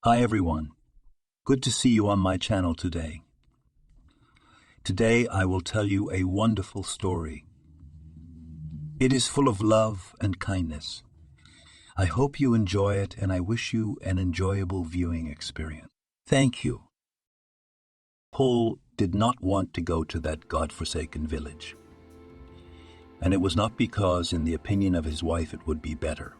Hi everyone, good to see you on my channel today. Today I will tell you a wonderful story. It is full of love and kindness. I hope you enjoy it and I wish you an enjoyable viewing experience. Thank you. Paul did not want to go to that God-forsaken village. And it was not because, in the opinion of his wife, it would be better.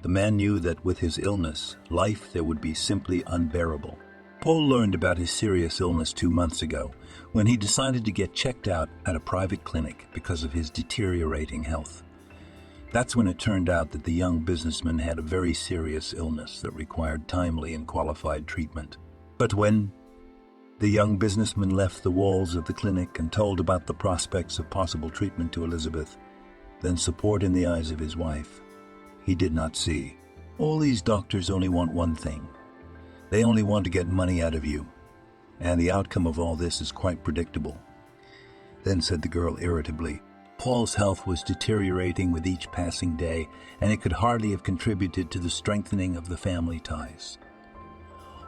The man knew that with his illness, life there would be simply unbearable. Paul learned about his serious illness 2 months ago, when he decided to get checked out at a private clinic because of his deteriorating health. That's when it turned out that the young businessman had a very serious illness that required timely and qualified treatment. But when the young businessman left the walls of the clinic and told about the prospects of possible treatment to Elizabeth, then support in the eyes of his wife, he did not see. All these doctors only want one thing. They only want to get money out of you. And the outcome of all this is quite predictable. Then said the girl irritably. Paul's health was deteriorating with each passing day, and it could hardly have contributed to the strengthening of the family ties.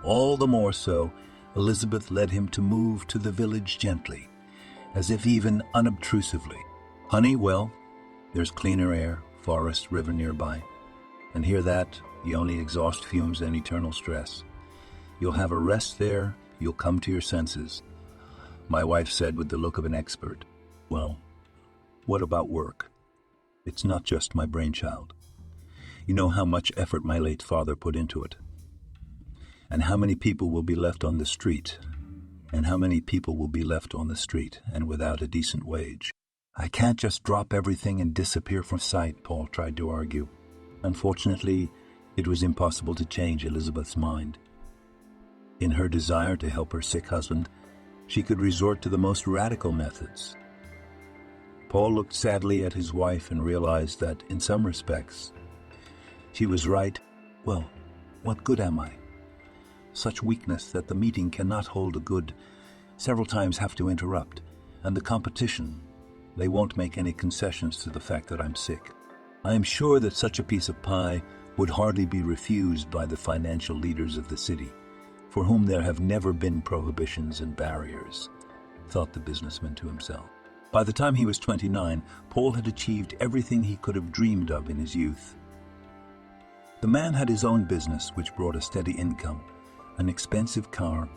All the more so, Elizabeth led him to move to the village gently, as if even unobtrusively. Honey, well, there's cleaner air, forest, river nearby. And hear that, you only exhaust fumes and eternal stress. You'll have a rest there, you'll come to your senses. My wife said with the look of an expert. Well, what about work? It's not just my brainchild. You know how much effort my late father put into it. And how many people will be left on the street. And how many people will be left on the street and without a decent wage. I can't just drop everything and disappear from sight, Paul tried to argue. Unfortunately, it was impossible to change Elizabeth's mind. In her desire to help her sick husband, she could resort to the most radical methods. Paul looked sadly at his wife and realized that, in some respects, she was right. Well, what good am I? Such weakness that the meeting cannot hold a good, several times have to interrupt, and the competition, they won't make any concessions to the fact that I'm sick. I am sure that such a piece of pie would hardly be refused by the financial leaders of the city, for whom there have never been prohibitions and barriers, thought the businessman to himself. By the time he was 29, Paul had achieved everything he could have dreamed of in his youth. The man had his own business which brought a steady income, an expensive car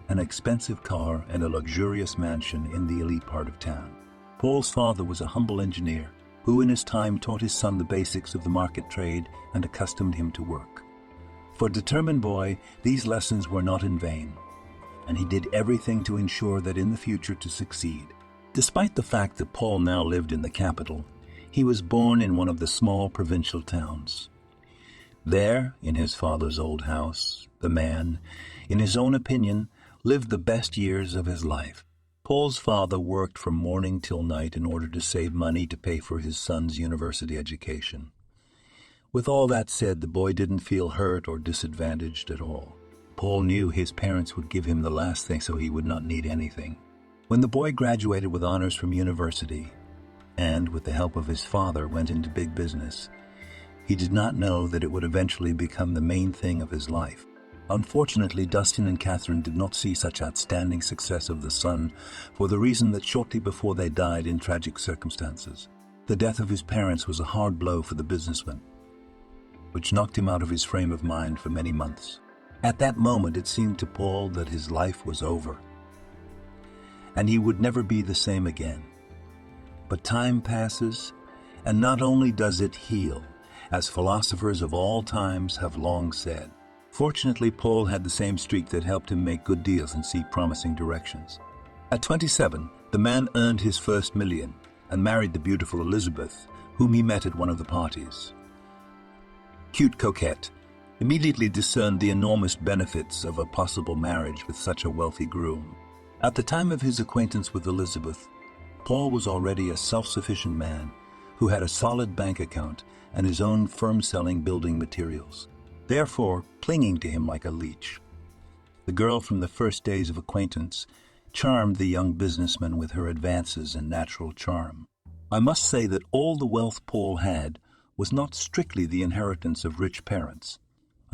and a luxurious mansion in the elite part of town. Paul's father was a humble engineer who in his time taught his son the basics of the market trade and accustomed him to work. For a determined boy, these lessons were not in vain, and he did everything to ensure that in the future to succeed. Despite the fact that Paul now lived in the capital, he was born in one of the small provincial towns. There, in his father's old house, the man, in his own opinion, lived the best years of his life. Paul's father worked from morning till night in order to save money to pay for his son's university education. With all that said, the boy didn't feel hurt or disadvantaged at all. Paul knew his parents would give him the last thing so he would not need anything. When the boy graduated with honors from university, and with the help of his father went into big business, he did not know that it would eventually become the main thing of his life. Unfortunately, Dustin and Catherine did not see such outstanding success of the son for the reason that shortly before they died in tragic circumstances. The death of his parents was a hard blow for the businessman, which knocked him out of his frame of mind for many months. At that moment, it seemed to Paul that his life was over, and he would never be the same again. But time passes, and not only does it heal, as philosophers of all times have long said. Fortunately, Paul had the same streak that helped him make good deals and see promising directions. At 27, the man earned his first million and married the beautiful Elizabeth, whom he met at one of the parties. Cute coquette immediately discerned the enormous benefits of a possible marriage with such a wealthy groom. At the time of his acquaintance with Elizabeth, Paul was already a self-sufficient man who had a solid bank account and his own firm selling building materials, therefore clinging to him like a leech. The girl from the first days of acquaintance charmed the young businessman with her advances and natural charm. I must say that all the wealth Paul had was not strictly the inheritance of rich parents.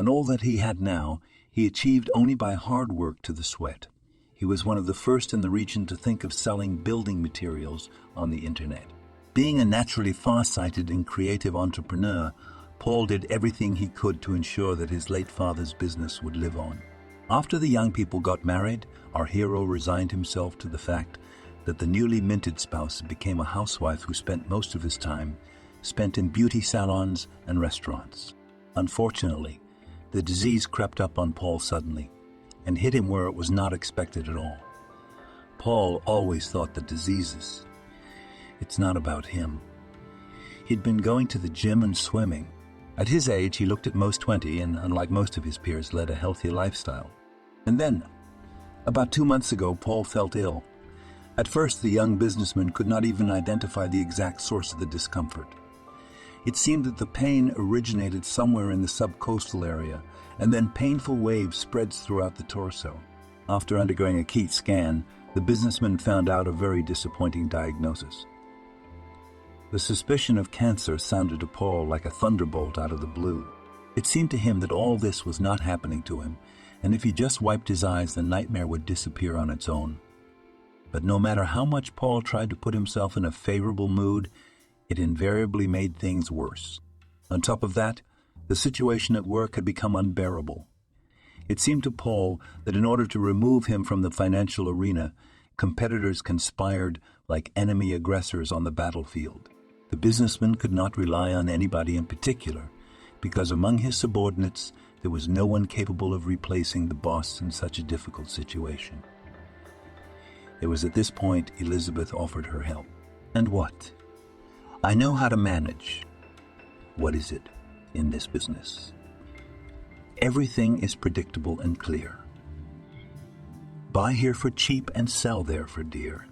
And all that he had now, he achieved only by hard work to the sweat. He was one of the first in the region to think of selling building materials on the internet. Being a naturally far-sighted and creative entrepreneur, Paul did everything he could to ensure that his late father's business would live on. After the young people got married, our hero resigned himself to the fact that the newly minted spouse became a housewife who spent most of his time spent in beauty salons and restaurants. Unfortunately, the disease crept up on Paul suddenly and hit him where it was not expected at all. Paul always thought that diseases, it's not about him. He'd been going to the gym and swimming. At his age, he looked at most 20 and, unlike most of his peers, led a healthy lifestyle. And then, about 2 months ago, Paul felt ill. At first, the young businessman could not even identify the exact source of the discomfort. It seemed that the pain originated somewhere in the subcostal area, and then painful waves spread throughout the torso. After undergoing a CT scan, the businessman found out a very disappointing diagnosis. The suspicion of cancer sounded to Paul like a thunderbolt out of the blue. It seemed to him that all this was not happening to him, and if he just wiped his eyes, the nightmare would disappear on its own. But no matter how much Paul tried to put himself in a favorable mood, it invariably made things worse. On top of that, the situation at work had become unbearable. It seemed to Paul that in order to remove him from the financial arena, competitors conspired like enemy aggressors on the battlefield. The businessman could not rely on anybody in particular, because among his subordinates there was no one capable of replacing the boss in such a difficult situation. It was at this point Elizabeth offered her help. And what? I know how to manage. What is it in this business? Everything is predictable and clear. Buy here for cheap and sell there for dear.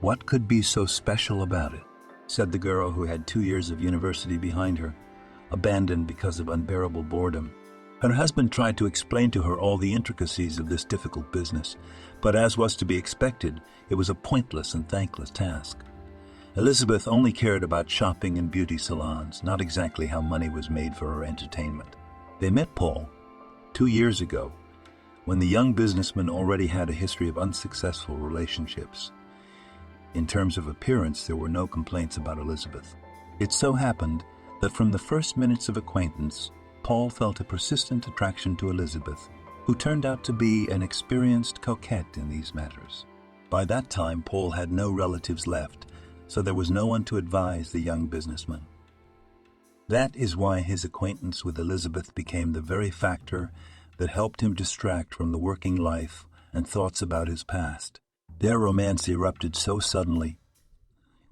What could be so special about it? Said the girl who had 2 years of university behind her, abandoned because of unbearable boredom. Her husband tried to explain to her all the intricacies of this difficult business, but as was to be expected, it was a pointless and thankless task. Elizabeth only cared about shopping and beauty salons, not exactly how money was made for her entertainment. They met Paul 2 years ago, when the young businessman already had a history of unsuccessful relationships. In terms of appearance, there were no complaints about Elizabeth. It so happened that from the first minutes of acquaintance, Paul felt a persistent attraction to Elizabeth, who turned out to be an experienced coquette in these matters. By that time, Paul had no relatives left, so there was no one to advise the young businessman. That is why his acquaintance with Elizabeth became the very factor that helped him distract from the working life and thoughts about his past. Their romance erupted so suddenly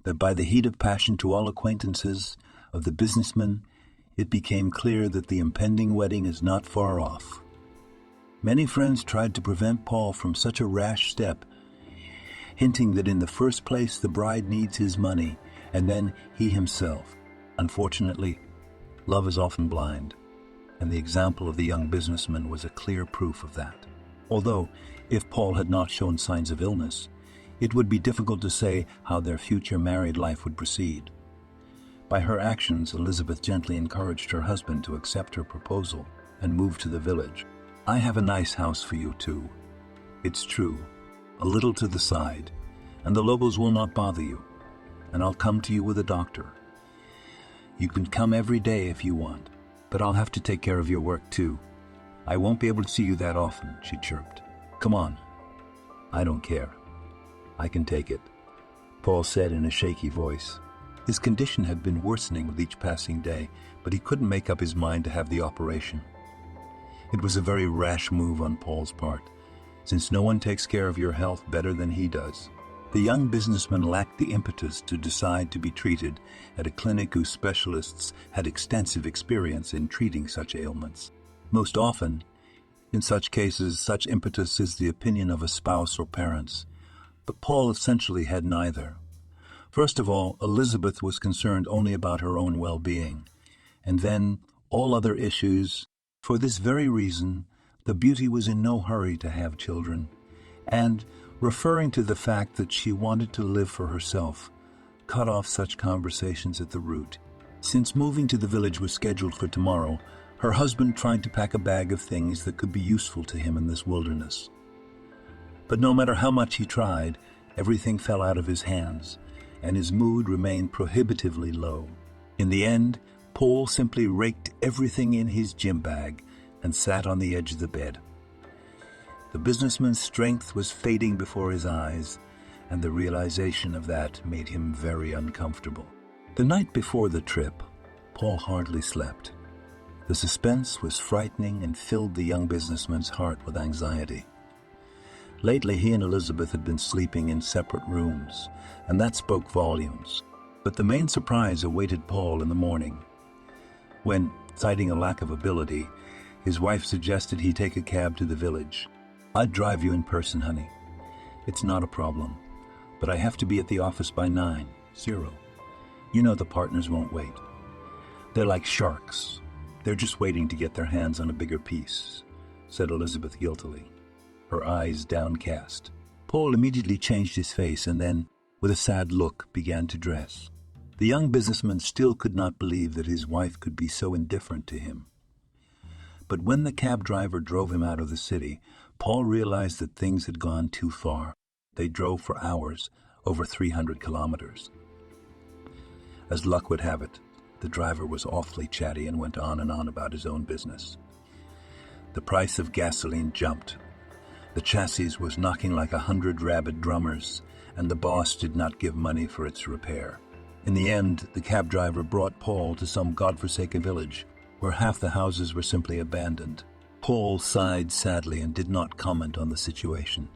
that by the heat of passion to all acquaintances of the businessman, it became clear that the impending wedding is not far off. Many friends tried to prevent Paul from such a rash step, hinting that in the first place the bride needs his money, and then he himself. Unfortunately, love is often blind, and the example of the young businessman was a clear proof of that. Although, if Paul had not shown signs of illness, it would be difficult to say how their future married life would proceed. By her actions, Elizabeth gently encouraged her husband to accept her proposal and move to the village. I have a nice house for you too. It's true, a little to the side, and the Lobos will not bother you, and I'll come to you with a doctor. You can come every day if you want, but I'll have to take care of your work too. I won't be able to see you that often, she chirped. Come on. I don't care. I can take it, Paul said in a shaky voice. His condition had been worsening with each passing day, but he couldn't make up his mind to have the operation. It was a very rash move on Paul's part, since no one takes care of your health better than he does. The young businessman lacked the impetus to decide to be treated at a clinic whose specialists had extensive experience in treating such ailments. Most often, in such cases, such impetus is the opinion of a spouse or parents, but Paul essentially had neither. First of all, Elizabeth was concerned only about her own well-being, and then all other issues. For this very reason, the beauty was in no hurry to have children, and, referring to the fact that she wanted to live for herself, cut off such conversations at the root. Since moving to the village was scheduled for tomorrow, Her husband tried to pack a bag of things that could be useful to him in this wilderness. But no matter how much he tried, everything fell out of his hands, and his mood remained prohibitively low. In the end, Paul simply raked everything in his gym bag and sat on the edge of the bed. The businessman's strength was fading before his eyes, and the realization of that made him very uncomfortable. The night before the trip, Paul hardly slept. The suspense was frightening and filled the young businessman's heart with anxiety. Lately, he and Elizabeth had been sleeping in separate rooms, and that spoke volumes. But the main surprise awaited Paul in the morning, when, citing a lack of ability, his wife suggested he take a cab to the village. "I'd drive you in person, honey. It's not a problem, but I have to be at the office by 9:00. You know the partners won't wait. They're like sharks. They're just waiting to get their hands on a bigger piece," said Elizabeth guiltily, her eyes downcast. Paul immediately changed his face and then, with a sad look, began to dress. The young businessman still could not believe that his wife could be so indifferent to him. But when the cab driver drove him out of the city, Paul realized that things had gone too far. They drove for hours, over 300 kilometers. As luck would have it, the driver was awfully chatty and went on and on about his own business. The price of gasoline jumped. The chassis was knocking like 100 rabid drummers, and the boss did not give money for its repair. In the end, the cab driver brought Paul to some godforsaken village, where half the houses were simply abandoned. Paul sighed sadly and did not comment on the situation.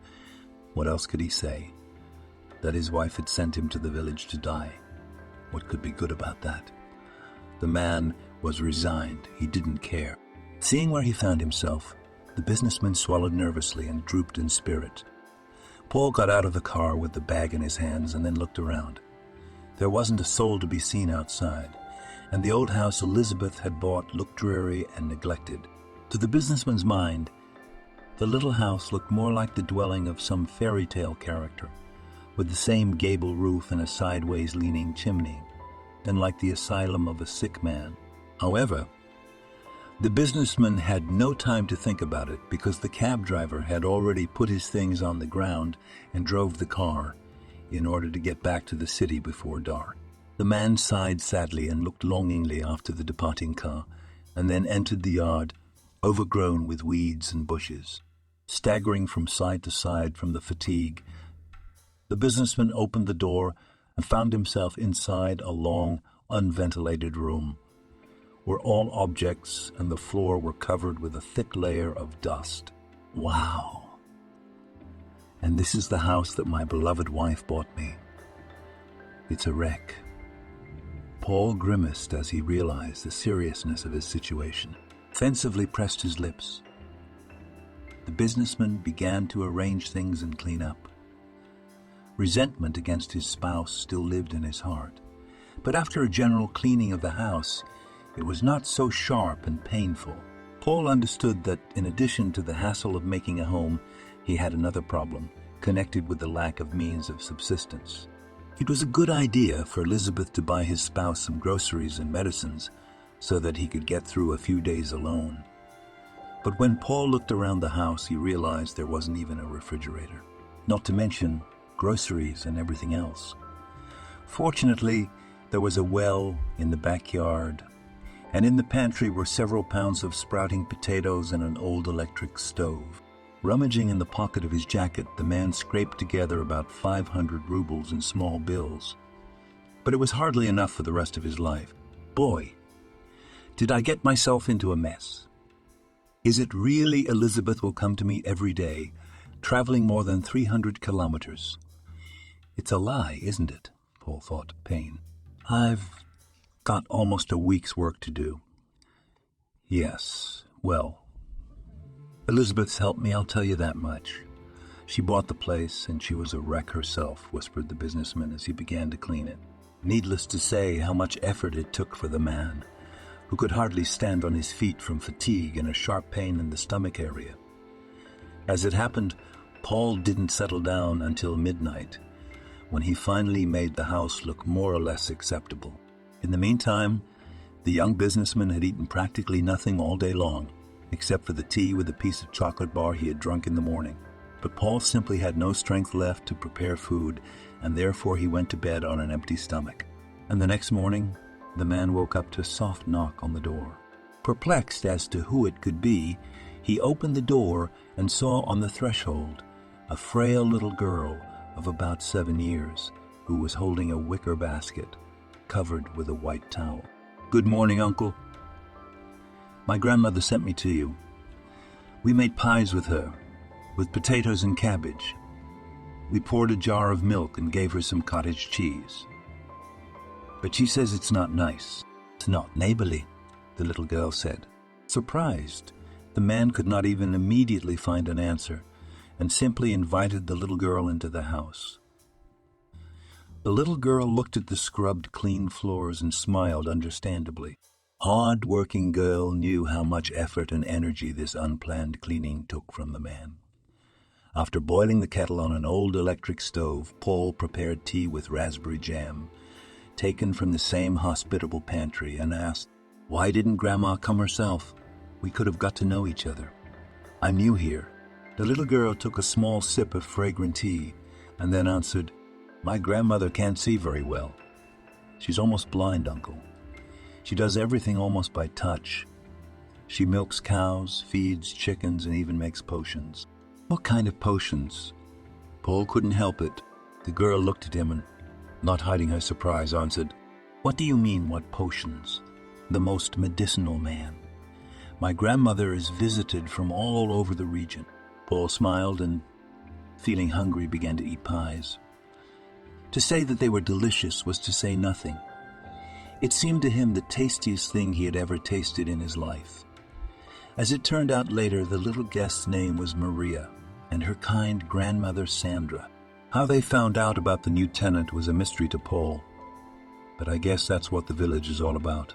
What else could he say? That his wife had sent him to the village to die. What could be good about that? The man was resigned. He didn't care. Seeing where he found himself, the businessman swallowed nervously and drooped in spirit. Paul got out of the car with the bag in his hands and then looked around. There wasn't a soul to be seen outside, and the old house Elizabeth had bought looked dreary and neglected. To the businessman's mind, the little house looked more like the dwelling of some fairy tale character, with the same gable roof and a sideways leaning chimney, than like the asylum of a sick man. However, the businessman had no time to think about it because the cab driver had already put his things on the ground and drove the car in order to get back to the city before dark. The man sighed sadly and looked longingly after the departing car, and then entered the yard, overgrown with weeds and bushes. Staggering from side to side from the fatigue, the businessman opened the door and found himself inside a long, unventilated room, where all objects and the floor were covered with a thick layer of dust. Wow! And this is the house that my beloved wife bought me. It's a wreck. Paul grimaced as he realized the seriousness of his situation, offensively pressed his lips. The businessman began to arrange things and clean up. Resentment against his spouse still lived in his heart, but after a general cleaning of the house, it was not so sharp and painful. Paul understood that in addition to the hassle of making a home, he had another problem, connected with the lack of means of subsistence. It was a good idea for Elizabeth to buy his spouse some groceries and medicines so that he could get through a few days alone. But when Paul looked around the house, he realized there wasn't even a refrigerator, not to mention groceries and everything else. Fortunately, there was a well in the backyard, and in the pantry were several pounds of sprouting potatoes and an old electric stove. Rummaging in the pocket of his jacket, the man scraped together about 500 rubles in small bills. But it was hardly enough for the rest of his life. Boy, did I get myself into a mess. Is it really Elizabeth will come to me every day, traveling more than 300 kilometers? It's a lie, isn't it? Paul thought, pain. I've got almost a week's work to do. Yes, well, Elizabeth's helped me, I'll tell you that much. She bought the place, and she was a wreck herself, whispered the businessman as he began to clean it. Needless to say how much effort it took for the man, who could hardly stand on his feet from fatigue and a sharp pain in the stomach area. As it happened, Paul didn't settle down until midnight, when he finally made the house look more or less acceptable. In the meantime, The young businessman had eaten practically nothing all day long, except for the tea with a piece of chocolate bar he had drunk in the morning. But Paul simply had no strength left to prepare food, and therefore he went to bed on an empty stomach. And the next morning, the man woke up to a soft knock on the door. Perplexed as to who it could be, he opened the door and saw on the threshold a frail little girl of about 7 years who was holding a wicker basket covered with a white towel. "Good morning, Uncle. My grandmother sent me to you. We made pies with her, with potatoes and cabbage. We poured a jar of milk and gave her some cottage cheese. But she says it's not nice. It's not neighborly," the little girl said. Surprised, the man could not even immediately find an answer and simply invited the little girl into the house. The little girl looked at the scrubbed, clean floors and smiled understandably. Hard-working girl knew how much effort and energy this unplanned cleaning took from the man. After boiling the kettle on an old electric stove, Paul prepared tea with raspberry jam, taken from the same hospitable pantry, and asked, "Why didn't Grandma come herself? We could have got to know each other. I'm new here." The little girl took a small sip of fragrant tea and then answered, "My grandmother can't see very well. She's almost blind, Uncle. She does everything almost by touch. She milks cows, feeds chickens, and even makes potions." "What kind of potions?" Paul couldn't help it. The girl looked at him and, not hiding her surprise, answered, "What do you mean, what potions? The most medicinal man. My grandmother is visited from all over the region." Paul smiled and, feeling hungry, began to eat pies. To say that they were delicious was to say nothing. It seemed to him the tastiest thing he had ever tasted in his life. As it turned out later, the little guest's name was Maria, and her kind grandmother Sandra. How they found out about the new tenant was a mystery to Paul, but I guess that's what the village is all about.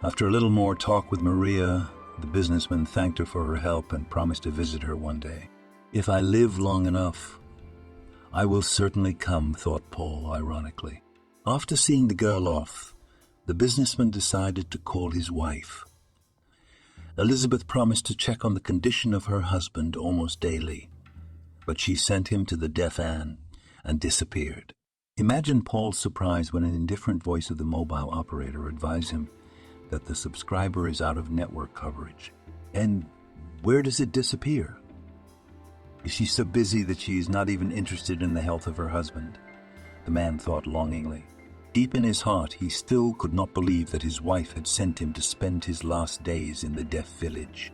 After a little more talk with Maria, the businessman thanked her for her help and promised to visit her one day. "If I live long enough, I will certainly come," thought Paul ironically. After seeing the girl off, the businessman decided to call his wife. Elizabeth promised to check on the condition of her husband almost daily, but she sent him to the deaf Anne and disappeared. Imagine Paul's surprise when an indifferent voice of the mobile operator advised him that the subscriber is out of network coverage. And where does it disappear? Is she so busy that she is not even interested in the health of her husband? The man thought longingly. Deep in his heart, he still could not believe that his wife had sent him to spend his last days in the deaf village.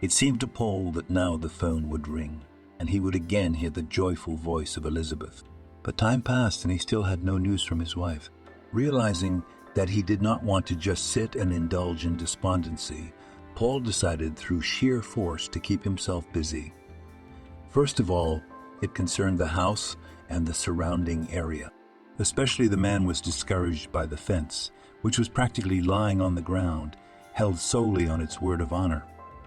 It seemed to Paul that now the phone would ring, and he would again hear the joyful voice of Elizabeth. But time passed and he still had no news from his wife. Realizing that he did not want to just sit and indulge in despondency, Paul decided through sheer force to keep himself busy. First of all, it concerned the house and the surrounding area. Especially the man was discouraged by the fence, which was practically lying on the ground, held solely on its word of honor.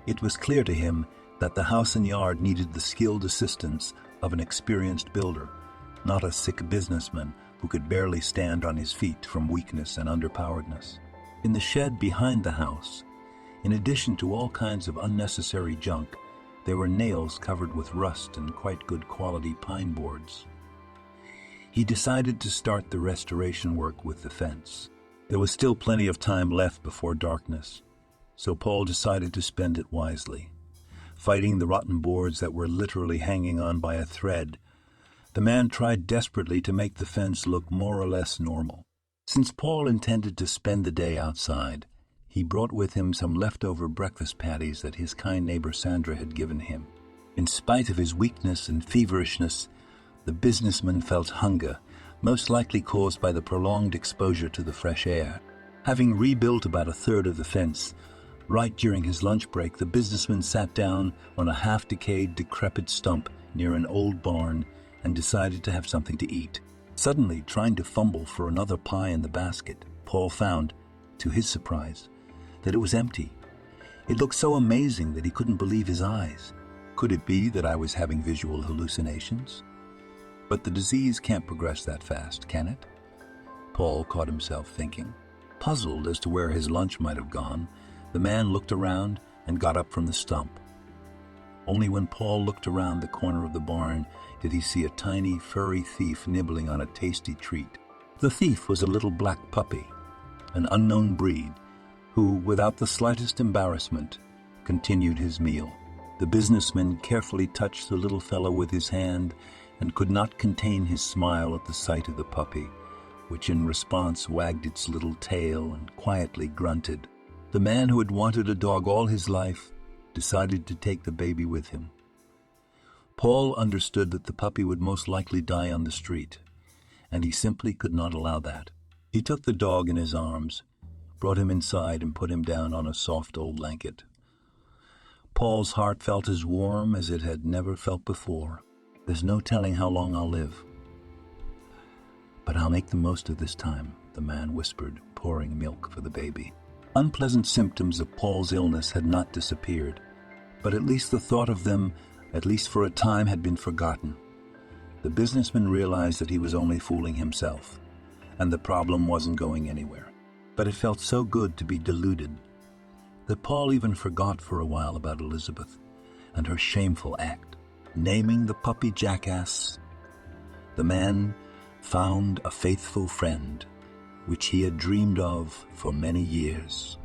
It was clear to him that the house and yard needed the skilled assistance of an experienced builder, not a sick businessman who could barely stand on his feet from weakness and underpoweredness. In the shed behind the house, in addition to all kinds of unnecessary junk, there were nails covered with rust and quite good quality pine boards. He decided to start the restoration work with the fence. There was still plenty of time left before darkness, so Paul decided to spend it wisely. Fighting the rotten boards that were literally hanging on by a thread, the man tried desperately to make the fence look more or less normal. Since Paul intended to spend the day outside, he brought with him some leftover breakfast patties that his kind neighbor Sandra had given him. In spite of his weakness and feverishness, the businessman felt hunger, most likely caused by the prolonged exposure to the fresh air. Having rebuilt about a third of the fence, right during his lunch break, the businessman sat down on a half-decayed, decrepit stump near an old barn and decided to have something to eat. Suddenly, trying to fumble for another pie in the basket, Paul found, to his surprise, that it was empty. It looked so amazing that he couldn't believe his eyes. Could it be that I was having visual hallucinations? But the disease can't progress that fast, can it? Paul caught himself thinking. Puzzled as to where his lunch might have gone, the man looked around and got up from the stump. Only when Paul looked around the corner of the barn did he see a tiny, furry thief nibbling on a tasty treat. The thief was a little black puppy, an unknown breed, who, without the slightest embarrassment, continued his meal. The businessman carefully touched the little fellow with his hand and could not contain his smile at the sight of the puppy, which in response wagged its little tail and quietly grunted. The man who had wanted a dog all his life decided to take the baby with him. Paul understood that the puppy would most likely die on the street, and he simply could not allow that. He took the dog in his arms, brought him inside, and put him down on a soft old blanket. Paul's heart felt as warm as it had never felt before. There's no telling how long I'll live, but I'll make the most of this time, the man whispered, pouring milk for the baby. Unpleasant symptoms of Paul's illness had not disappeared, but at least the thought of them, at least for a time, had been forgotten. The businessman realized that he was only fooling himself, and the problem wasn't going anywhere. But it felt so good to be deluded that Paul even forgot for a while about Elizabeth and her shameful act. Naming the puppy Jackass, the man found a faithful friend, which he had dreamed of for many years.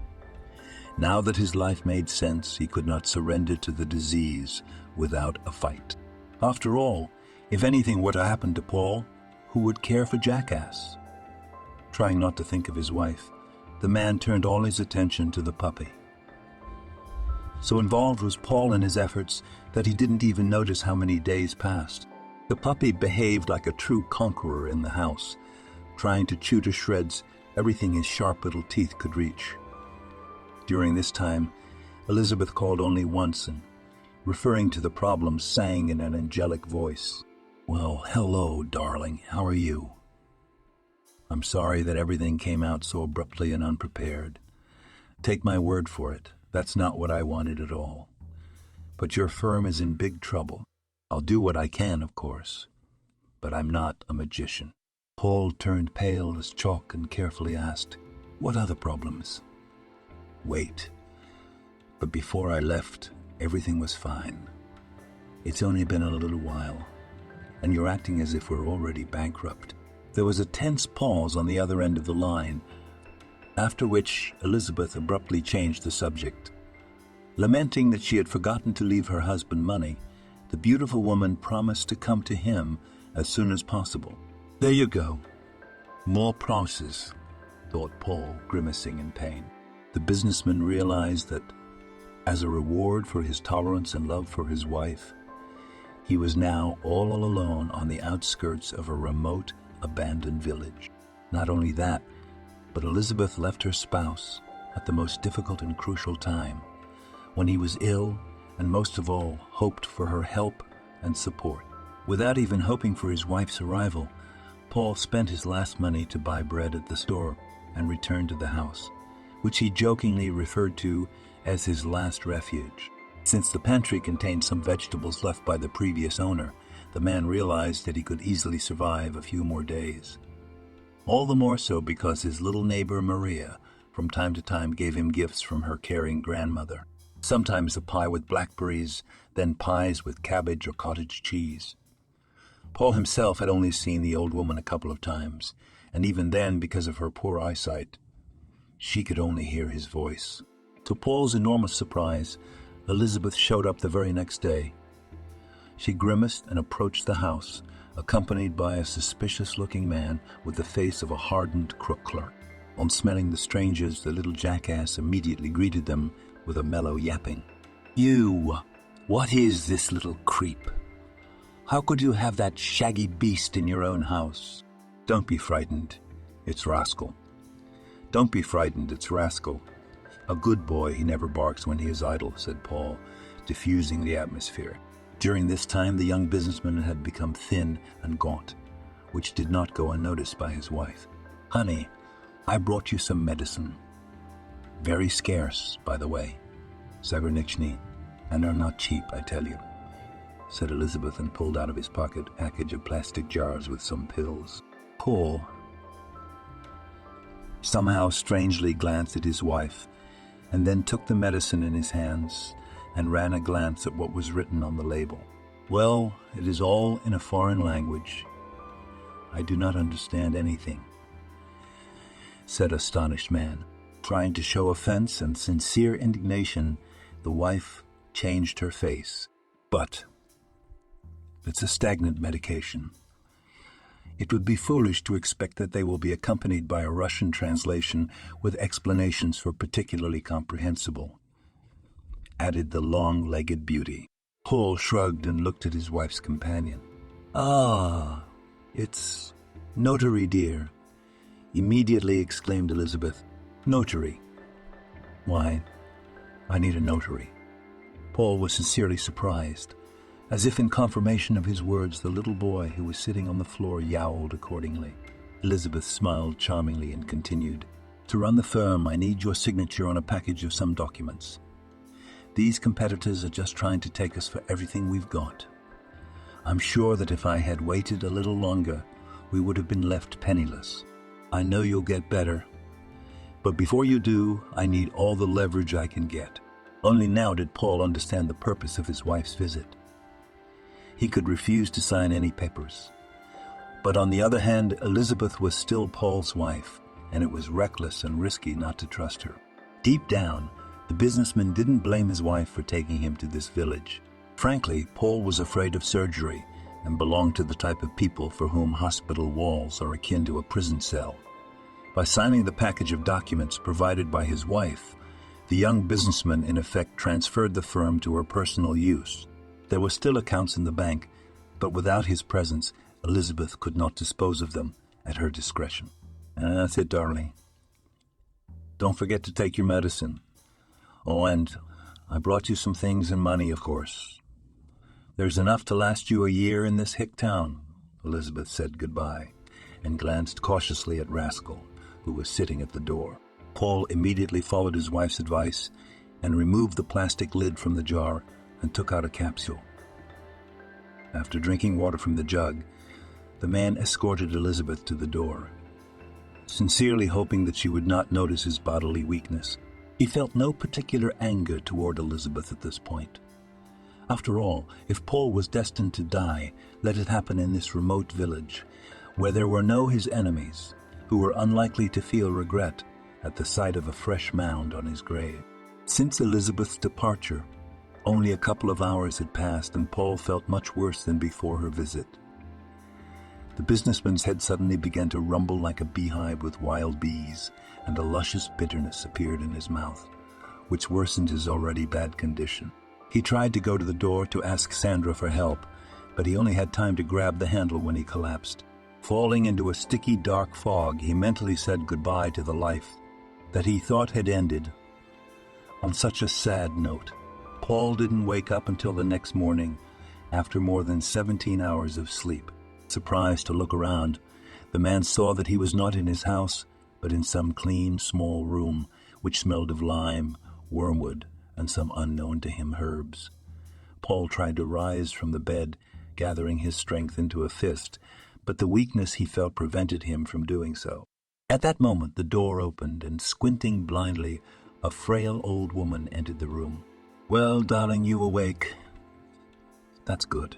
Now that his life made sense, he could not surrender to the disease without a fight. After all, if anything were to happen to Paul, who would care for Jackass? Trying not to think of his wife, the man turned all his attention to the puppy. So involved was Paul in his efforts that he didn't even notice how many days passed. The puppy behaved like a true conqueror in the house, trying to chew to shreds everything his sharp little teeth could reach. During this time, Elizabeth called only once and, referring to the problem, sang in an angelic voice, "Well, hello, darling. How are you? I'm sorry that everything came out so abruptly and unprepared. Take my word for it, that's not what I wanted at all. But your firm is in big trouble. I'll do what I can, of course, but I'm not a magician." Paul turned pale as chalk and carefully asked, "What other problems?" "Wait. But before I left, everything was fine. It's only been a little while, and you're acting as if we're already bankrupt." There was a tense pause on the other end of the line, after which Elizabeth abruptly changed the subject. Lamenting that she had forgotten to leave her husband money, the beautiful woman promised to come to him as soon as possible. "There you go. More promises," thought Paul, grimacing in pain. The businessman realized that, as a reward for his tolerance and love for his wife, he was now all alone on the outskirts of a remote, abandoned village. Not only that, but Elizabeth left her spouse at the most difficult and crucial time, when he was ill and most of all hoped for her help and support. Without even hoping for his wife's arrival, Paul spent his last money to buy bread at the store and returned to the house, which he jokingly referred to as his last refuge. Since the pantry contained some vegetables left by the previous owner, the man realized that he could easily survive a few more days. All the more so because his little neighbor Maria from time to time gave him gifts from her caring grandmother. Sometimes a pie with blackberries, then pies with cabbage or cottage cheese. Paul himself had only seen the old woman a couple of times, and even then, because of her poor eyesight, she could only hear his voice. To Paul's enormous surprise, Elizabeth showed up the very next day. She grimaced and approached the house, accompanied by a suspicious-looking man with the face of a hardened crook clerk. On smelling the strangers, the little jackass immediately greeted them with a mellow yapping. "You, what is this little creep? How could you have that shaggy beast in your own house?" "Don't be frightened, it's Rascal. Don't be frightened, it's Rascal. A good boy, he never barks when he is idle," said Paul, diffusing the atmosphere. During this time, the young businessman had become thin and gaunt, which did not go unnoticed by his wife. "Honey, I brought you some medicine. Very scarce, by the way. Zagranichny, and are not cheap, I tell you," said Elizabeth, and pulled out of his pocket a package of plastic jars with some pills. Paul, somehow strangely glanced at his wife, and then took the medicine in his hands and ran a glance at what was written on the label. "Well, it is all in a foreign language. I do not understand anything," said astonished man. Trying to show offense and sincere indignation, the wife changed her face. "But it's a stagnant medication. It would be foolish to expect that they will be accompanied by a Russian translation with explanations for particularly comprehensible," added the long-legged beauty. Paul shrugged and looked at his wife's companion. "Ah, it's notary, dear," immediately exclaimed Elizabeth. "Notary? Why, I need a notary." Paul was sincerely surprised. As if in confirmation of his words, the little boy who was sitting on the floor yowled accordingly. Elizabeth smiled charmingly and continued, "To run the firm, I need your signature on a package of some documents. These competitors are just trying to take us for everything we've got. I'm sure that if I had waited a little longer, we would have been left penniless. I know you'll get better, but before you do, I need all the leverage I can get." Only now did Paul understand the purpose of his wife's visit. He could refuse to sign any papers. But on the other hand, Elizabeth was still Paul's wife, and it was reckless and risky not to trust her. Deep down, the businessman didn't blame his wife for taking him to this village. Frankly, Paul was afraid of surgery and belonged to the type of people for whom hospital walls are akin to a prison cell. By signing the package of documents provided by his wife, the young businessman in effect transferred the firm to her personal use. There were still accounts in the bank, but without his presence, Elizabeth could not dispose of them at her discretion. "That's it, darling. Don't forget to take your medicine. Oh, and I brought you some things and money, of course. There's enough to last you a year in this hick town." Elizabeth said goodbye and glanced cautiously at Rascal, who was sitting at the door. Paul immediately followed his wife's advice and removed the plastic lid from the jar and took out a capsule. After drinking water from the jug, the man escorted Elizabeth to the door, sincerely hoping that she would not notice his bodily weakness. He felt no particular anger toward Elizabeth at this point. After all, if Paul was destined to die, let it happen in this remote village, where there were no his enemies, who were unlikely to feel regret at the sight of a fresh mound on his grave. Since Elizabeth's departure, only a couple of hours had passed, and Paul felt much worse than before her visit. The businessman's head suddenly began to rumble like a beehive with wild bees, and a luscious bitterness appeared in his mouth, which worsened his already bad condition. He tried to go to the door to ask Sandra for help, but he only had time to grab the handle when he collapsed. Falling into a sticky, dark fog, he mentally said goodbye to the life that he thought had ended on such a sad note. Paul didn't wake up until the next morning, after more than 17 hours of sleep. Surprised to look around, the man saw that he was not in his house, but in some clean, small room, which smelled of lime, wormwood, and some unknown to him herbs. Paul tried to rise from the bed, gathering his strength into a fist, but the weakness he felt prevented him from doing so. At that moment, the door opened, and squinting blindly, a frail old woman entered the room. "Well, darling, you awake. That's good.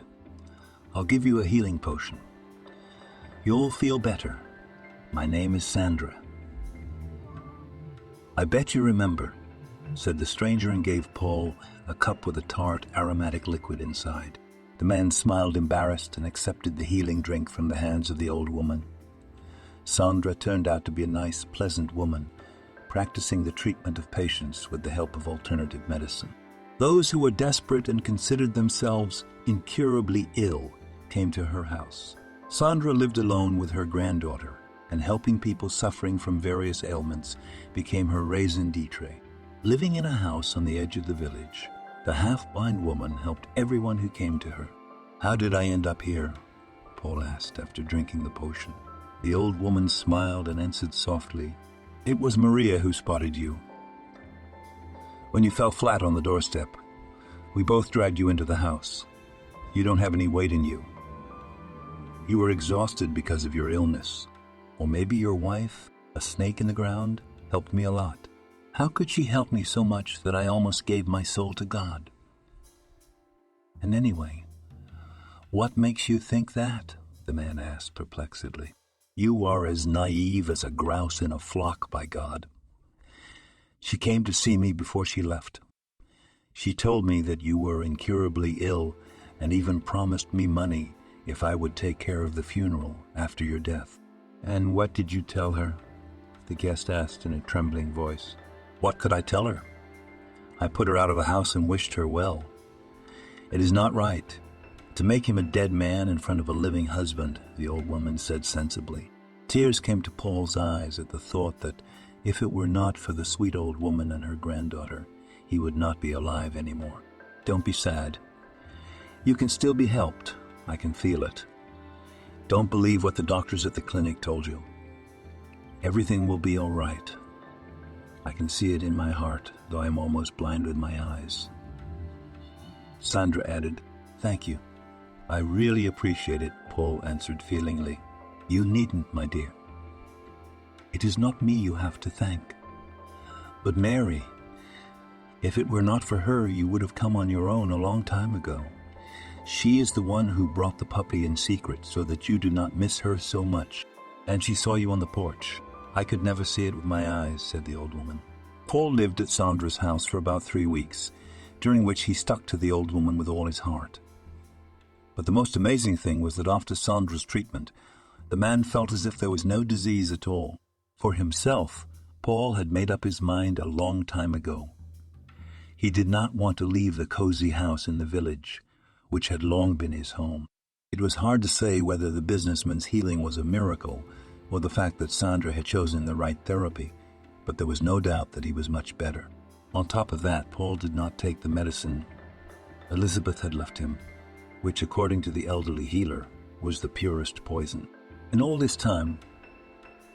I'll give you a healing potion. You'll feel better. My name is Sandra." "I bet you remember," said the stranger, and gave Paul a cup with a tart, aromatic liquid inside. The man smiled embarrassed and accepted the healing drink from the hands of the old woman. Sandra turned out to be a nice, pleasant woman, practicing the treatment of patients with the help of alternative medicine. Those who were desperate and considered themselves incurably ill came to her house. Sandra lived alone with her granddaughter, and helping people suffering from various ailments became her raison d'etre. Living in a house on the edge of the village, the half-blind woman helped everyone who came to her. "How did I end up here?" Paul asked after drinking the potion. The old woman smiled and answered softly, "It was Maria who spotted you. When you fell flat on the doorstep, we both dragged you into the house. You don't have any weight in you. You were exhausted because of your illness. Or maybe your wife?" A snake in the ground helped me a lot. How could she help me so much that I almost gave my soul to God? And anyway, what makes you think that? The man asked perplexedly. You are as naive as a grouse in a flock, by God. She came to see me before she left. She told me that you were incurably ill and even promised me money if I would take care of the funeral after your death. And what did you tell her? The guest asked in a trembling voice. What could I tell her? I put her out of the house and wished her well. It is not right to make him a dead man in front of a living husband, the old woman said sensibly. Tears came to Paul's eyes at the thought that if it were not for the sweet old woman and her granddaughter, he would not be alive anymore. Don't be sad. You can still be helped. I can feel it. Don't believe what the doctors at the clinic told you. Everything will be all right. I can see it in my heart, though I am almost blind with my eyes. Sandra added, Thank you. I really appreciate it, Paul answered feelingly. You needn't, my dear. It is not me you have to thank, but Mary. If it were not for her, you would have come on your own a long time ago. She is the one who brought the puppy in secret so that you do not miss her so much. And she saw you on the porch. I could never see it with my eyes, said the old woman. Paul lived at Sandra's house for about 3 weeks, during which he stuck to the old woman with all his heart. But the most amazing thing was that after Sandra's treatment, the man felt as if there was no disease at all. For himself, Paul had made up his mind a long time ago. He did not want to leave the cozy house in the village, which had long been his home. It was hard to say whether the businessman's healing was a miracle or the fact that Sandra had chosen the right therapy, but there was no doubt that he was much better. On top of that, Paul did not take the medicine Elizabeth had left him, which, according to the elderly healer, was the purest poison. In all this time,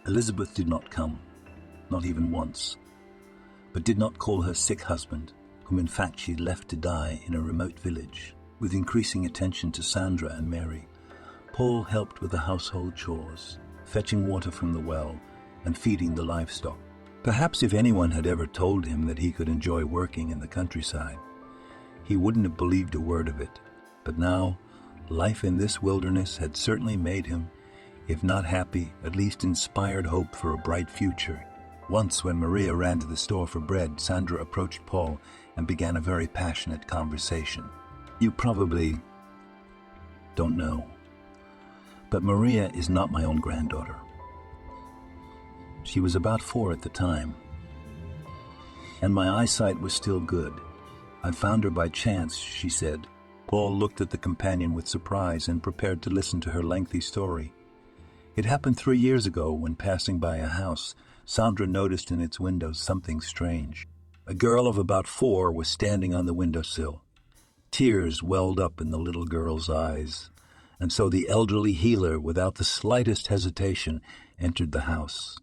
Elizabeth did not come, not even once, but did not call her sick husband, whom in fact she left to die in a remote village. With increasing attention to Sandra and Mary, Paul helped with the household chores, fetching water from the well and feeding the livestock. Perhaps if anyone had ever told him that he could enjoy working in the countryside, he wouldn't have believed a word of it. But now, life in this wilderness had certainly made him, if not happy, at least inspired hope for a bright future. Once, when Maria ran to the store for bread, Sandra approached Paul and began a very passionate conversation. You probably don't know, but Maria is not my own granddaughter. She was about 4 at the time, and my eyesight was still good. I found her by chance, she said. Paul looked at the companion with surprise and prepared to listen to her lengthy story. It happened 3 years ago when, passing by a house, Sandra noticed in its windows something strange. A girl of about 4 was standing on the windowsill. Tears welled up in the little girl's eyes, and so the elderly healer, without the slightest hesitation, entered the house.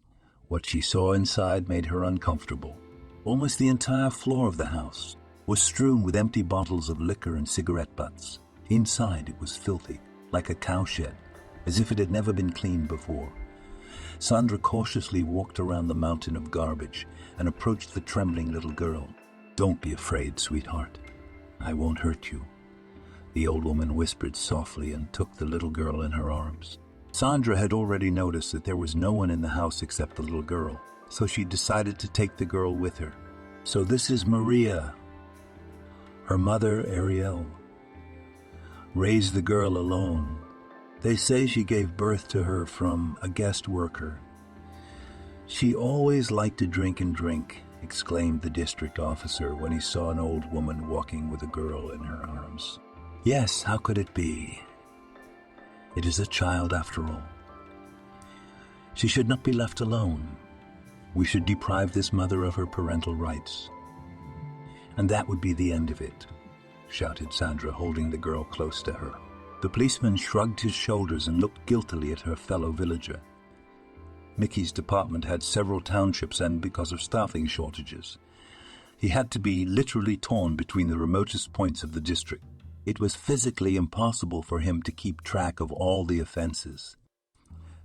What she saw inside made her uncomfortable. Almost the entire floor of the house was strewn with empty bottles of liquor and cigarette butts. Inside it was filthy, like a cowshed, as if it had never been cleaned before. Sandra cautiously walked around the mountain of garbage and approached the trembling little girl. Don't be afraid, sweetheart. I won't hurt you, the old woman whispered softly and took the little girl in her arms. Sandra had already noticed that there was no one in the house except the little girl, so she decided to take the girl with her. So this is Maria. Her mother, Ariel, raised the girl alone. They say she gave birth to her from a guest worker. She always liked to drink and drink, exclaimed the district officer when he saw an old woman walking with a girl in her arms. Yes, how could it be? It is a child after all. She should not be left alone. We should deprive this mother of her parental rights. And that would be the end of it, shouted Sandra, holding the girl close to her. The policeman shrugged his shoulders and looked guiltily at her fellow villager. Mickey's department had several townships, and because of staffing shortages, he had to be literally torn between the remotest points of the district. It was physically impossible for him to keep track of all the offenses.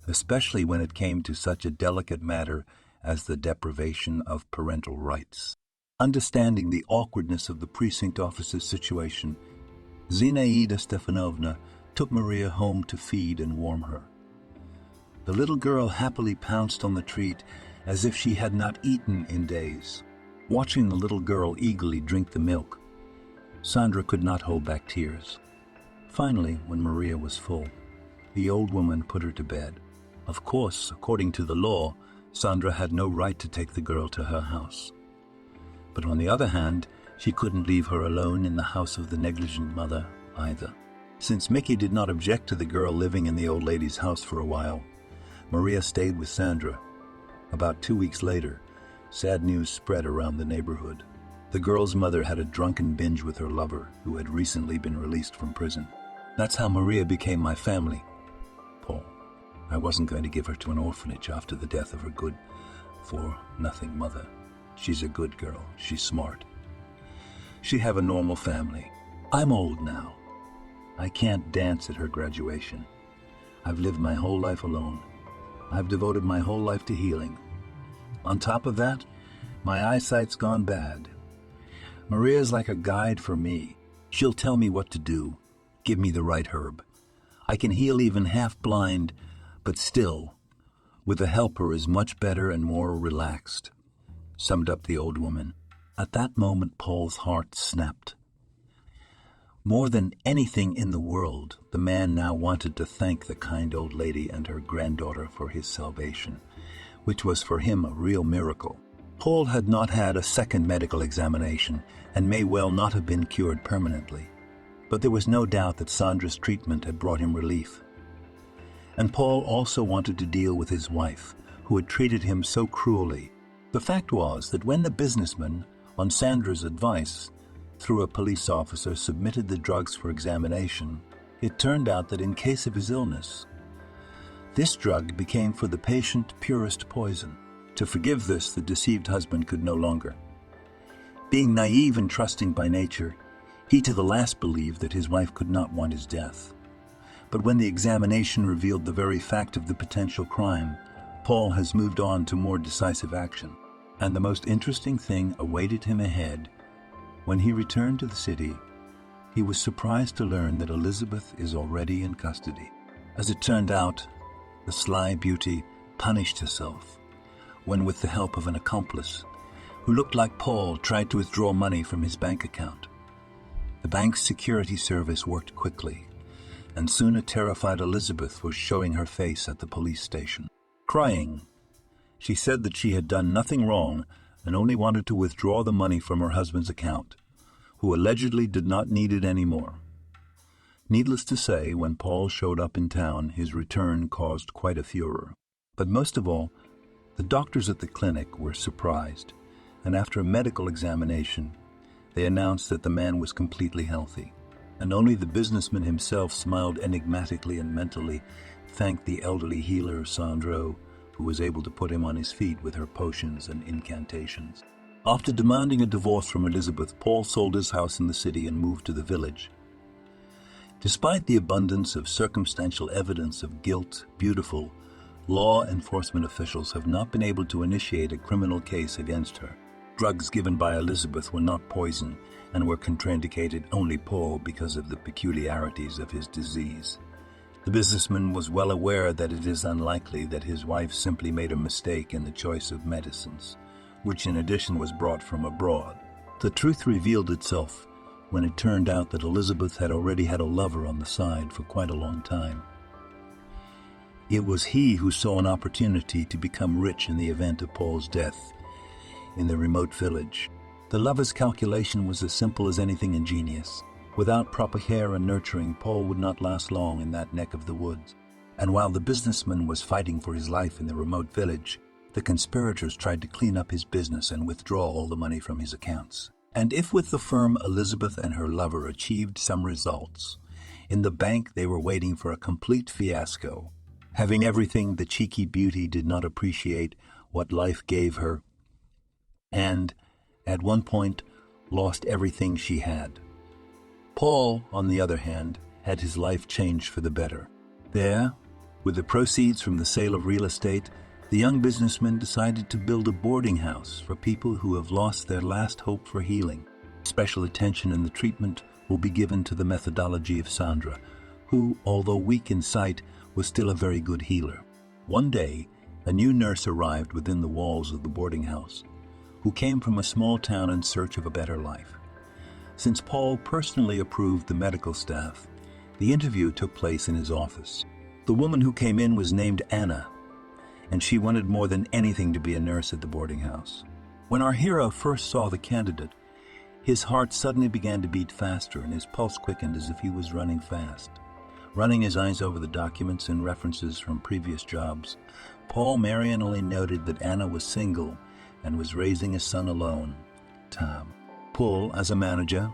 especially when it came to such a delicate matter as the deprivation of parental rights. Understanding the awkwardness of the precinct officer's situation, Zinaida Stefanovna took Maria home to feed and warm her. The little girl happily pounced on the treat as if she had not eaten in days. Watching the little girl eagerly drink the milk, Sandra could not hold back tears. Finally, when Maria was full, the old woman put her to bed. Of course, according to the law, Sandra had no right to take the girl to her house. But on the other hand, she couldn't leave her alone in the house of the negligent mother either. Since Mickey did not object to the girl living in the old lady's house for a while, Maria stayed with Sandra. About 2 weeks later, sad news spread around the neighborhood. The girl's mother had a drunken binge with her lover, who had recently been released from prison. That's how Maria became my family, Paul. I wasn't going to give her to an orphanage after the death of her good-for-nothing mother. She's a good girl. She's smart. She have a normal family. I'm old now. I can't dance at her graduation. I've lived my whole life alone. I've devoted my whole life to healing. On top of that, my eyesight's gone bad. Maria's like a guide for me. She'll tell me what to do, give me the right herb. I can heal even half-blind, but still, with a helper is much better and more relaxed, summed up the old woman. At that moment, Paul's heart snapped. More than anything in the world, the man now wanted to thank the kind old lady and her granddaughter for his salvation, which was for him a real miracle. Paul had not had a second medical examination and may well not have been cured permanently, but there was no doubt that Sandra's treatment had brought him relief. And Paul also wanted to deal with his wife, who had treated him so cruelly. The fact was that when the businessman, on Sandra's advice, through a police officer, submitted the drugs for examination, it turned out that in case of his illness, this drug became for the patient purest poison. To forgive this, the deceived husband could no longer. Being naive and trusting by nature, he to the last believed that his wife could not want his death. But when the examination revealed the very fact of the potential crime, Paul has moved on to more decisive action. And the most interesting thing awaited him ahead. When he returned to the city, he was surprised to learn that Elizabeth is already in custody. As it turned out, the sly beauty punished herself when, with the help of an accomplice who looked like Paul, tried to withdraw money from his bank account. The bank's security service worked quickly, and soon a terrified Elizabeth was showing her face at the police station. Crying, she said that she had done nothing wrong and only wanted to withdraw the money from her husband's account, who allegedly did not need it anymore. Needless to say, when Paul showed up in town, his return caused quite a furor. But most of all, the doctors at the clinic were surprised, and after a medical examination, they announced that the man was completely healthy, and only the businessman himself smiled enigmatically and mentally thanked the elderly healer, Sandro, who was able to put him on his feet with her potions and incantations. After demanding a divorce from Elizabeth, Paul sold his house in the city and moved to the village. Despite the abundance of circumstantial evidence of guilt, beautiful, law enforcement officials have not been able to initiate a criminal case against her. Drugs given by Elizabeth were not poison and were contraindicated only Paul because of the peculiarities of his disease. The businessman was well aware that it is unlikely that his wife simply made a mistake in the choice of medicines, which in addition was brought from abroad. The truth revealed itself when it turned out that Elizabeth had already had a lover on the side for quite a long time. It was he who saw an opportunity to become rich in the event of Paul's death in the remote village. The lover's calculation was as simple as anything ingenious. Without proper care and nurturing, Paul would not last long in that neck of the woods. And while the businessman was fighting for his life in the remote village, the conspirators tried to clean up his business and withdraw all the money from his accounts. And if with the firm Elizabeth and her lover achieved some results, in the bank they were waiting for a complete fiasco. Having everything, the cheeky beauty did not appreciate what life gave her, and, at one point, lost everything she had. Paul, on the other hand, had his life changed for the better. There, With the proceeds from the sale of real estate, the young businessman decided to build a boarding house for people who have lost their last hope for healing. Special attention in the treatment will be given to the methodology of Sandra, who, although weak in sight, was still a very good healer. One day, a new nurse arrived within the walls of the boarding house, who came from a small town in search of a better life. Since Paul personally approved the medical staff, the interview took place in his office. The woman who came in was named Anna, and she wanted more than anything to be a nurse at the boarding house. When our hero first saw the candidate, his heart suddenly began to beat faster and his pulse quickened as if he was running fast. Running his eyes over the documents and references from previous jobs, Paul marionally noted that Anna was single and was raising a son alone, Tom. Paul, as a manager,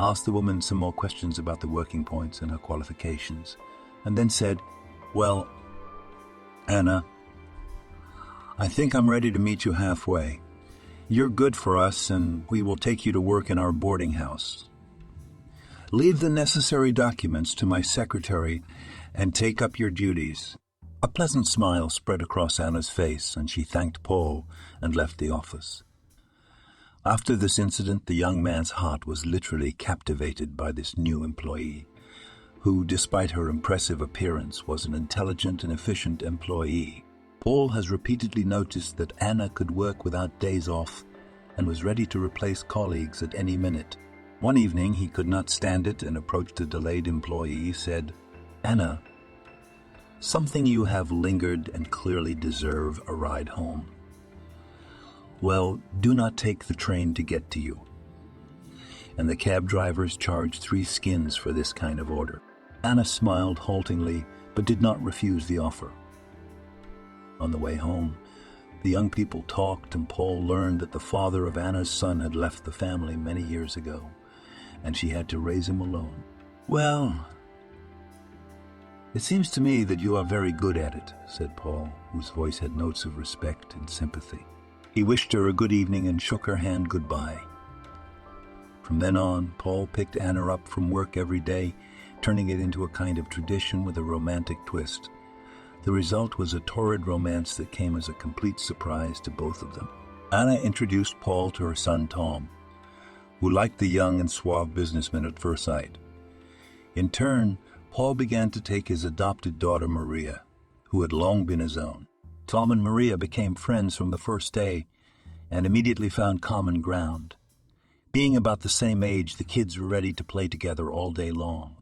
asked the woman some more questions about the working points and her qualifications, and then said, "Well, Anna, I think I'm ready to meet you halfway. You're good for us, and we will take you to work in our boarding house. Leave the necessary documents to my secretary and take up your duties." A pleasant smile spread across Anna's face, and she thanked Paul and left the office. After this incident, the young man's heart was literally captivated by this new employee, who, despite her impressive appearance, was an intelligent and efficient employee. Paul has repeatedly noticed that Anna could work without days off and was ready to replace colleagues at any minute. One evening, he could not stand it and approached a delayed employee, said, "Anna, something you have lingered and clearly deserve a ride home. Well, do not take the train to get to you." And the cab drivers charged 3 skins for this kind of order. Anna smiled haltingly, but did not refuse the offer. On the way home, the young people talked, and Paul learned that the father of Anna's son had left the family many years ago, and she had to raise him alone. "Well, it seems to me that you are very good at it," said Paul, whose voice had notes of respect and sympathy. He wished her a good evening and shook her hand goodbye. From then on, Paul picked Anna up from work every day, turning it into a kind of tradition with a romantic twist. The result was a torrid romance that came as a complete surprise to both of them. Anna introduced Paul to her son Tom, who liked the young and suave businessman at first sight. In turn, Paul began to take his adopted daughter Maria, who had long been his own. Tom and Maria became friends from the first day and immediately found common ground. Being about the same age, the kids were ready to play together all day long.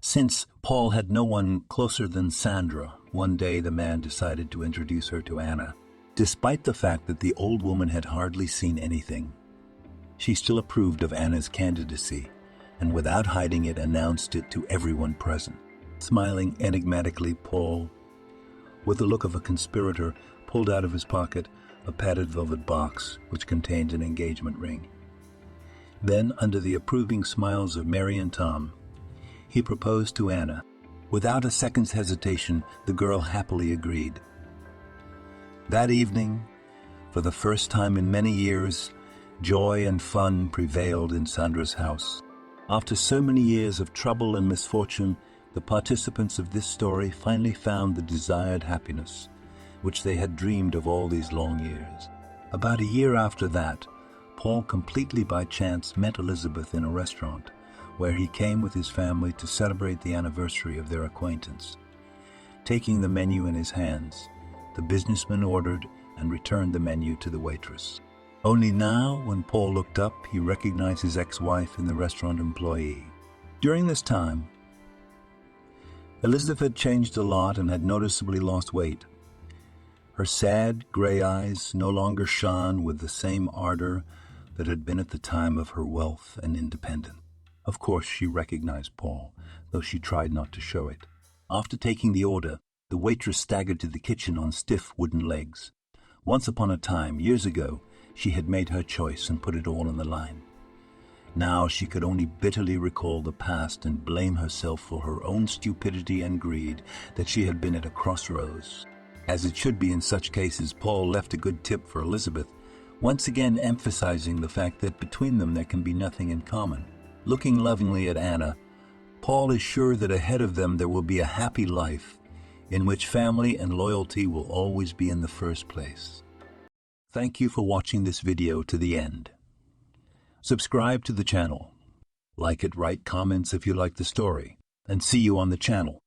Since Paul had no one closer than Sandra, one day the man decided to introduce her to Anna. Despite the fact that the old woman had hardly seen anything, she still approved of Anna's candidacy, and without hiding it announced it to everyone present. Smiling enigmatically, Paul, with the look of a conspirator, pulled out of his pocket a padded velvet box which contained an engagement ring. Then, under the approving smiles of Mary and Tom, he proposed to Anna. Without a second's hesitation, the girl happily agreed. That evening, for the first time in many years, joy and fun prevailed in Sandra's house. After so many years of trouble and misfortune, the participants of this story finally found the desired happiness, which they had dreamed of all these long years. About a year after that, Paul completely by chance met Elizabeth in a restaurant, where he came with his family to celebrate the anniversary of their acquaintance. Taking the menu in his hands, the businessman ordered and returned the menu to the waitress. Only now, when Paul looked up, he recognized his ex-wife in the restaurant employee. During this time, Elizabeth had changed a lot and had noticeably lost weight. Her sad, gray eyes no longer shone with the same ardor that had been at the time of her wealth and independence. Of course, she recognized Paul, though she tried not to show it. After taking the order, the waitress staggered to the kitchen on stiff wooden legs. Once upon a time, years ago, she had made her choice and put it all on the line. Now she could only bitterly recall the past and blame herself for her own stupidity and greed, that she had been at a crossroads. As it should be in such cases, Paul left a good tip for Elizabeth, once again emphasizing the fact that between them there can be nothing in common. Looking lovingly at Anna, Paul is sure that ahead of them there will be a happy life in which family and loyalty will always be in the first place. Thank you for watching this video to the end. Subscribe to the channel, like it, write comments if you like the story, and see you on the channel.